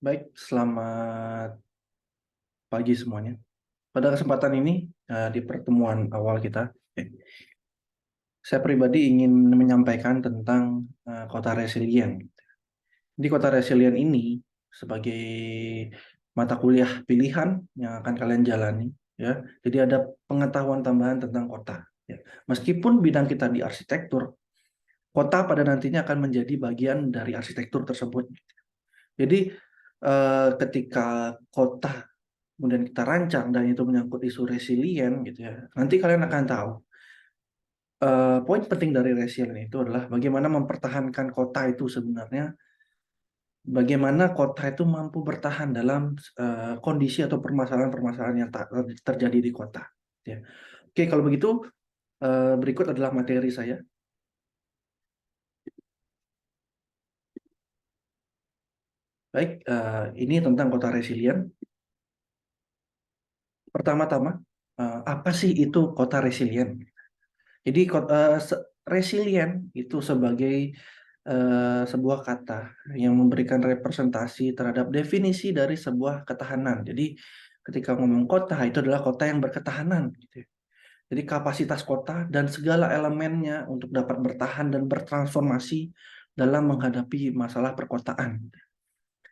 Baik, selamat pagi semuanya. Pada kesempatan ini, di pertemuan awal kita, saya pribadi ingin menyampaikan tentang kota resilient. Di kota resilient ini, sebagai mata kuliah pilihan yang akan kalian jalani, ya. Jadi ada pengetahuan tambahan tentang kota. Ya. Meskipun bidang kita di arsitektur, kota pada nantinya akan menjadi bagian dari arsitektur tersebut. Jadi ketika kota kemudian kita rancang dan itu menyangkut isu resilient gitu ya, nanti kalian akan tahu poin penting dari resilient itu adalah bagaimana mempertahankan kota itu sebenarnya, bagaimana kota itu mampu bertahan dalam kondisi atau permasalahan-permasalahan yang terjadi di kota. Ya. Oke, kalau begitu berikut adalah materi saya. Baik, ini tentang kota resilient. Pertama-tama, apa sih itu kota resilient? Jadi resilient itu sebagai sebuah kata yang memberikan representasi terhadap definisi dari sebuah ketahanan. Jadi ketika ngomong kota itu adalah kota yang berketahanan, gitu ya. Jadi kapasitas kota dan segala elemennya untuk dapat bertahan dan bertransformasi dalam menghadapi masalah perkotaan.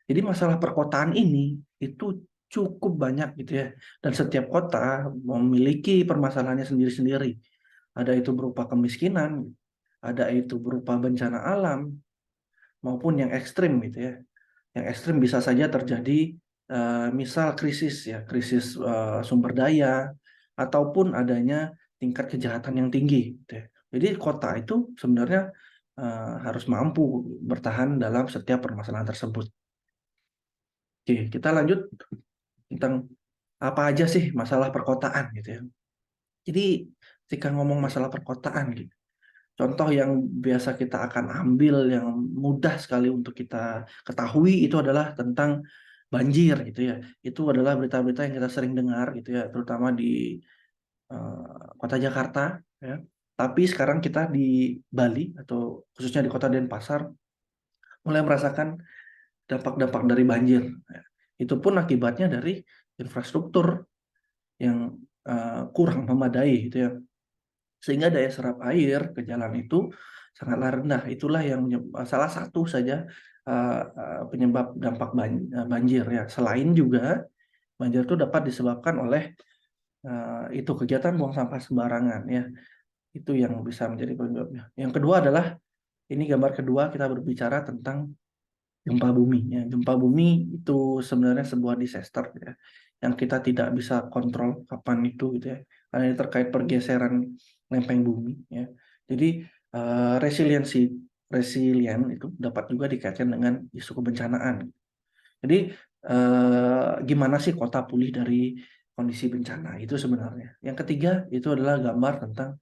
Jadi masalah perkotaan ini itu cukup banyak gitu ya. Dan setiap kota memiliki permasalahannya sendiri-sendiri. Ada itu berupa kemiskinan, ada itu berupa bencana alam, maupun yang ekstrim gitu ya. Yang ekstrim bisa saja terjadi misal krisis ya, krisis sumber daya, ataupun adanya tingkat kejahatan yang tinggi gitu ya. Jadi kota itu sebenarnya harus mampu bertahan dalam setiap permasalahan tersebut. Oke, kita lanjut tentang apa aja sih masalah perkotaan gitu ya. Jadi ketika ngomong masalah perkotaan gitu, contoh yang biasa kita akan ambil yang mudah sekali untuk kita ketahui itu adalah tentang banjir gitu ya. Itu adalah berita-berita yang kita sering dengar gitu ya, terutama di kota Jakarta ya. Tapi sekarang kita di Bali atau khususnya di kota Denpasar mulai merasakan dampak-dampak dari banjir. Ya. Itu pun akibatnya dari infrastruktur yang kurang memadai gitu ya, sehingga daya serap air ke jalan itu sangatlah rendah. Itulah yang salah satu saja penyebab dampak banjir ya. Selain juga banjir itu dapat disebabkan oleh itu kegiatan buang sampah sembarangan ya. Itu yang bisa menjadi penyebabnya. Yang kedua adalah ini gambar kedua, kita berbicara tentang gempa bumi ya. Gempa bumi itu sebenarnya sebuah disaster ya, yang kita tidak bisa kontrol kapan itu gitu ya, karena ini terkait pergeseran lempeng bumi ya. Jadi resiliensi resilient itu dapat juga dikaitkan dengan isu kebencanaan. Jadi gimana sih kota pulih dari kondisi bencana itu sebenarnya. Yang ketiga itu adalah gambar tentang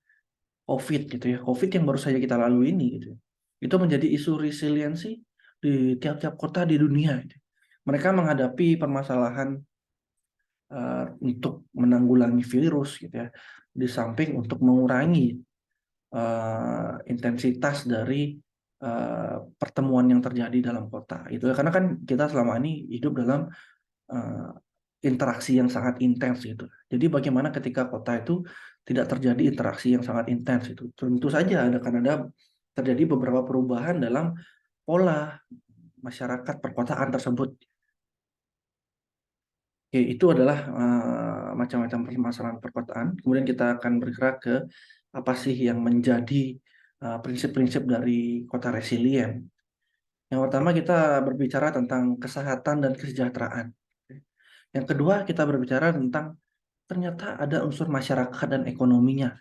COVID gitu ya. COVID yang baru saja kita lalui ini gitu ya. Itu menjadi isu resiliensi di tiap-tiap kota di dunia gitu. Mereka menghadapi permasalahan untuk menanggulangi virus gitu ya. Di samping untuk mengurangi intensitas dari pertemuan yang terjadi dalam kota. Itu ya. Karena kan kita selama ini hidup dalam eh, interaksi yang sangat intens gitu. Jadi bagaimana ketika kota itu tidak terjadi interaksi yang sangat intens itu. Tentu saja ada terjadi beberapa perubahan dalam pola masyarakat perkotaan tersebut. Oke, itu adalah macam-macam permasalahan perkotaan. Kemudian kita akan bergerak ke apa sih yang menjadi prinsip-prinsip dari kota resilient. Yang pertama kita berbicara tentang kesehatan dan kesejahteraan. Yang kedua kita berbicara tentang ternyata ada unsur masyarakat dan ekonominya.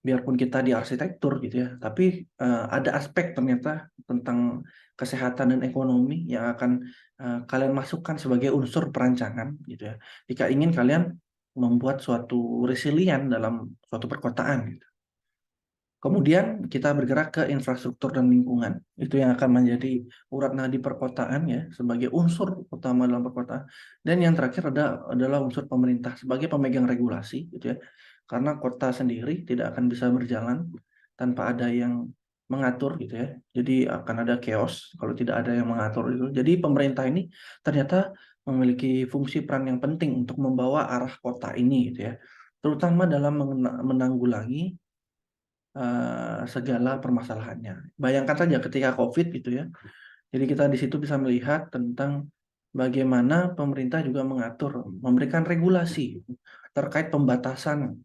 Biarpun kita di arsitektur gitu ya, tapi ada aspek ternyata tentang kesehatan dan ekonomi yang akan kalian masukkan sebagai unsur perancangan gitu ya. Jika ingin kalian membuat suatu resilient dalam suatu perkotaan gitu. Kemudian kita bergerak ke infrastruktur dan lingkungan. Itu yang akan menjadi urat nadi perkotaan ya, sebagai unsur utama dalam perkotaan. Dan yang terakhir adalah unsur pemerintah sebagai pemegang regulasi gitu ya. Karena kota sendiri tidak akan bisa berjalan tanpa ada yang mengatur gitu ya. Jadi akan ada chaos kalau tidak ada yang mengatur itu. Jadi pemerintah ini ternyata memiliki fungsi peran yang penting untuk membawa arah kota ini gitu ya. Terutama dalam menanggulangi segala permasalahannya. Bayangkan saja ketika COVID gitu ya. Jadi kita di situ bisa melihat tentang bagaimana pemerintah juga mengatur, memberikan regulasi terkait pembatasan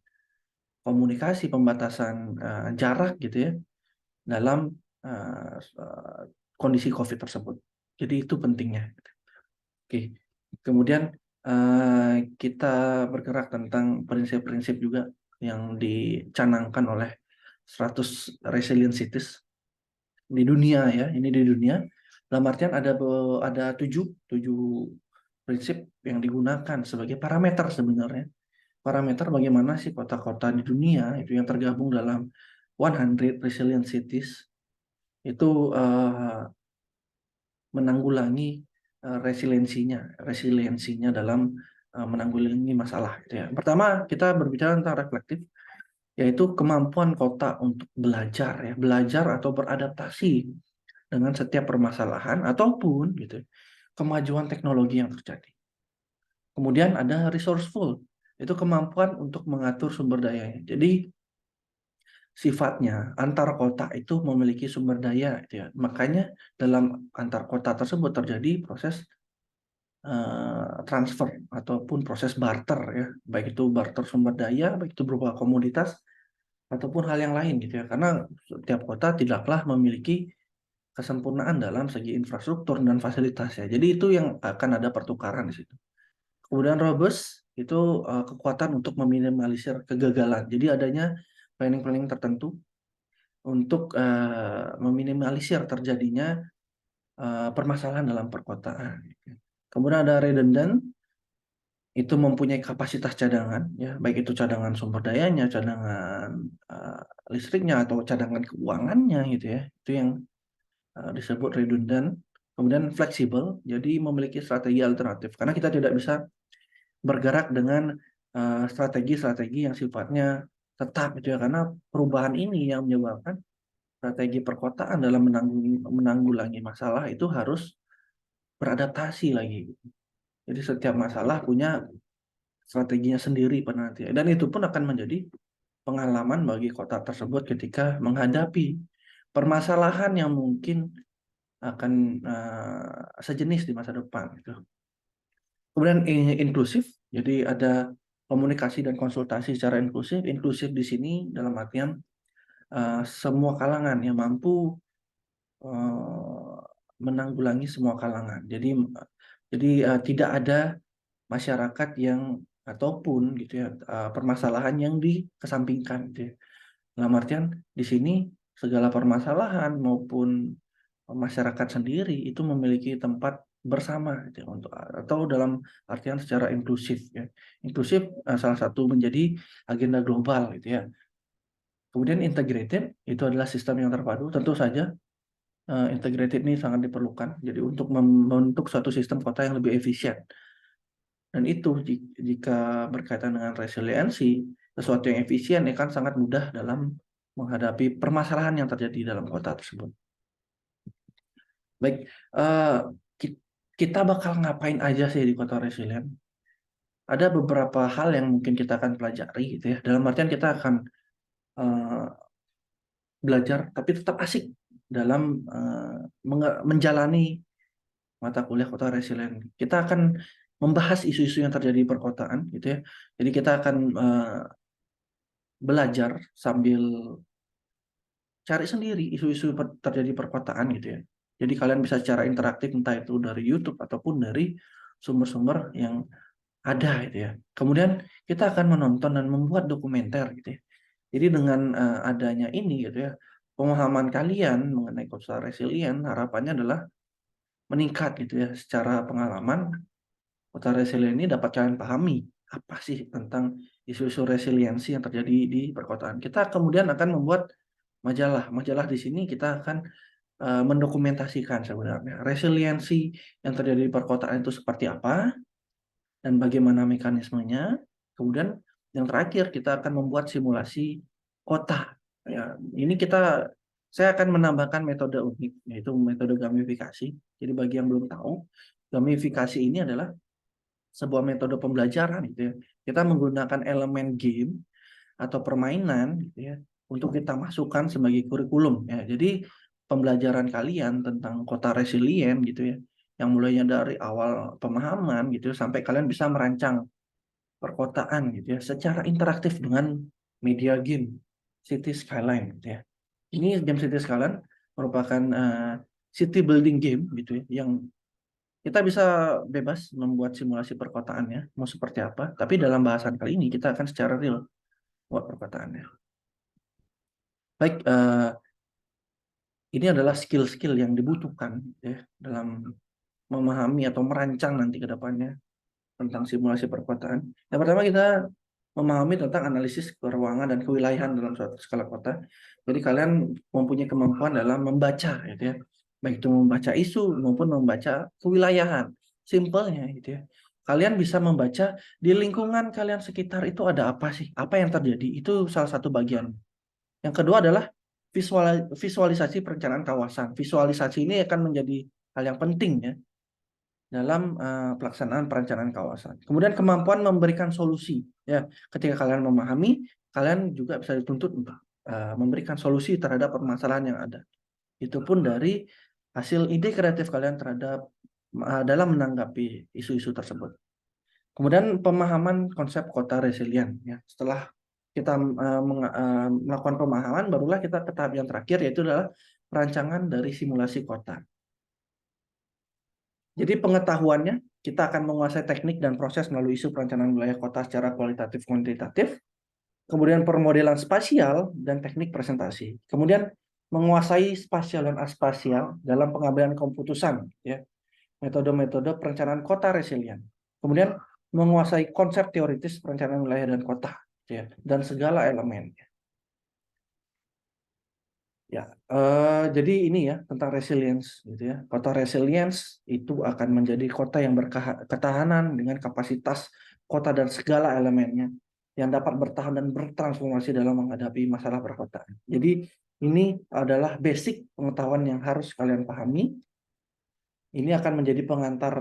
komunikasi, pembatasan jarak gitu ya dalam kondisi COVID tersebut. Jadi itu pentingnya. Oke, kemudian kita bergerak tentang prinsip-prinsip juga yang dicanangkan oleh 100 resilient cities di dunia ya. Ini di dunia. Dalam artian ada tujuh prinsip yang digunakan sebagai parameter sebenarnya. Parameter bagaimana sih kota-kota di dunia itu yang tergabung dalam 100 resilient cities itu menanggulangi resiliensinya dalam menanggulangi masalah gitu ya. Pertama, kita berbicara tentang reflektif, yaitu kemampuan kota untuk belajar ya, belajar atau beradaptasi dengan setiap permasalahan ataupun gitu kemajuan teknologi yang terjadi. Kemudian ada resourceful, itu kemampuan untuk mengatur sumber dayanya. Jadi sifatnya antar kota itu memiliki sumber daya gitu ya. Makanya dalam antar kota tersebut terjadi proses transfer ataupun proses barter ya, baik itu barter sumber daya, baik itu berupa komoditas ataupun hal yang lain gitu ya. Karena setiap kota tidaklah memiliki kesempurnaan dalam segi infrastruktur dan fasilitas ya. Jadi itu yang akan ada pertukaran di situ. Kemudian robust itu kekuatan untuk meminimalisir kegagalan. Jadi adanya planning-planning tertentu untuk meminimalisir terjadinya permasalahan dalam perkotaan. Kemudian ada redundant, itu mempunyai kapasitas cadangan, ya baik itu cadangan sumber dayanya, cadangan listriknya atau cadangan keuangannya gitu ya. Itu yang disebut redundant. Kemudian fleksibel, jadi memiliki strategi alternatif. Karena kita tidak bisa bergerak dengan strategi-strategi yang sifatnya tetap gitu ya. Karena perubahan ini yang menyebabkan strategi perkotaan dalam menanggulangi masalah itu harus beradaptasi lagi. Jadi setiap masalah punya strateginya sendiri pada nanti. Dan itu pun akan menjadi pengalaman bagi kota tersebut ketika menghadapi permasalahan yang mungkin akan sejenis di masa depan. Gitu. Kemudian inklusif, jadi ada komunikasi dan konsultasi secara inklusif. Inklusif di sini dalam artian semua kalangan yang mampu menanggulangi semua kalangan. Jadi tidak ada masyarakat yang ataupun gitu ya permasalahan yang dikesampingkan gitu ya. Dalam artian di sini segala permasalahan maupun masyarakat sendiri itu memiliki tempat bersama gitu ya, untuk atau dalam artian secara inklusif ya. Inklusif salah satu menjadi agenda global gitu ya. Kemudian integrated itu adalah sistem yang terpadu, tentu saja integrated ini sangat diperlukan. Jadi untuk membentuk suatu sistem kota yang lebih efisien. Dan itu jika berkaitan dengan resiliensi, sesuatu yang efisien akan sangat mudah dalam menghadapi permasalahan yang terjadi dalam kota tersebut. Baik, kita bakal ngapain aja sih di kota resilient? Ada beberapa hal yang mungkin kita akan pelajari gitu ya. Dalam artian kita akan belajar tapi tetap asik dalam menjalani mata kuliah kota resilient. Kita akan membahas isu-isu yang terjadi di perkotaan gitu ya. Jadi kita akan belajar sambil cari sendiri isu-isu terjadi perkotaan gitu ya. Jadi kalian bisa secara interaktif entah itu dari YouTube ataupun dari sumber-sumber yang ada gitu ya. Kemudian kita akan menonton dan membuat dokumenter gitu ya. Jadi dengan adanya ini gitu ya, pemahaman kalian mengenai kota resilient harapannya adalah meningkat gitu ya secara pengalaman. Kota resilient ini dapat kalian pahami apa sih tentang isu-isu resiliensi yang terjadi di perkotaan. Kita kemudian akan membuat majalah. Majalah di sini kita akan mendokumentasikan sebenarnya resiliensi yang terjadi di perkotaan itu seperti apa dan bagaimana mekanismenya. Kemudian yang terakhir kita akan membuat simulasi kota. Ya, ini kita saya akan menambahkan metode unik, yaitu metode gamifikasi. Jadi bagi yang belum tahu, gamifikasi ini adalah sebuah metode pembelajaran gitu ya. Kita menggunakan elemen game atau permainan gitu ya untuk kita masukkan sebagai kurikulum ya. Jadi pembelajaran kalian tentang kota resilient gitu ya, yang mulainya dari awal pemahaman gitu sampai kalian bisa merancang perkotaan gitu ya secara interaktif dengan media game City Skyline gitu ya. Ini game City Skyline merupakan city building game gitu ya, yang kita bisa bebas membuat simulasi perkotaannya mau seperti apa, tapi dalam bahasan kali ini kita akan secara real buat perkotaannya. Baik, ini adalah skill-skill yang dibutuhkan ya dalam memahami atau merancang nanti ke depannya tentang simulasi perkotaan. Yang pertama kita memahami tentang analisis keruangan dan kewilayahan dalam suatu skala kota. Jadi kalian mempunyai kemampuan dalam membaca gitu ya. Baik itu membaca isu maupun membaca kewilayahan. Simpelnya gitu ya. Kalian bisa membaca di lingkungan kalian sekitar itu ada apa sih? Apa yang terjadi? Itu salah satu bagian. Yang kedua adalah visualisasi perencanaan kawasan. Visualisasi ini akan menjadi hal yang penting ya dalam pelaksanaan perencanaan kawasan. Kemudian kemampuan memberikan solusi ya. Ketika kalian memahami, kalian juga bisa dituntut untuk memberikan solusi terhadap permasalahan yang ada. Itu pun dari hasil ide kreatif kalian terhadap dalam menanggapi isu-isu tersebut. Kemudian pemahaman konsep kota resilient ya. Setelah kita melakukan pemahaman, barulah kita ke tahap yang terakhir, yaitu adalah perancangan dari simulasi kota. Jadi pengetahuannya, kita akan menguasai teknik dan proses melalui isu perencanaan wilayah kota secara kualitatif kuantitatif, kemudian permodelan spasial dan teknik presentasi. Kemudian menguasai spasial dan aspasial dalam pengambilan keputusan, ya, metode-metode perencanaan kota resilient. Kemudian menguasai konsep teoritis perencanaan wilayah dan kota, ya, dan segala elemennya. Ya, jadi ini ya tentang resilience gitu ya. Kota resilience itu akan menjadi kota yang berketahanan dengan kapasitas kota dan segala elemennya yang dapat bertahan dan bertransformasi dalam menghadapi masalah perkotaan. Jadi ini adalah basic pengetahuan yang harus kalian pahami. Ini akan menjadi pengantar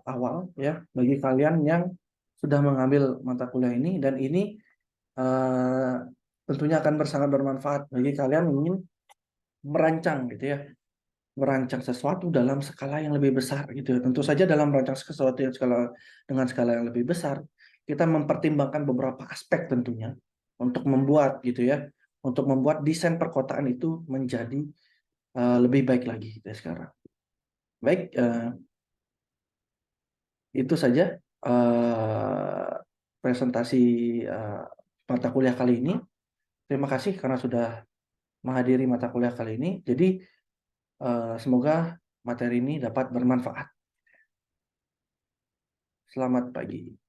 awal ya bagi kalian yang sudah mengambil mata kuliah ini, dan ini tentunya akan sangat bermanfaat bagi kalian yang ingin merancang gitu ya, merancang sesuatu dalam skala yang lebih besar gitu ya. Tentu saja dalam merancang sesuatu yang dengan skala yang lebih besar, kita mempertimbangkan beberapa aspek tentunya untuk membuat gitu ya, untuk membuat desain perkotaan itu menjadi lebih baik lagi gitu ya sekarang. Baik, itu saja presentasi mata kuliah kali ini. Terima kasih karena sudah menghadiri mata kuliah kali ini. Jadi semoga materi ini dapat bermanfaat. Selamat pagi.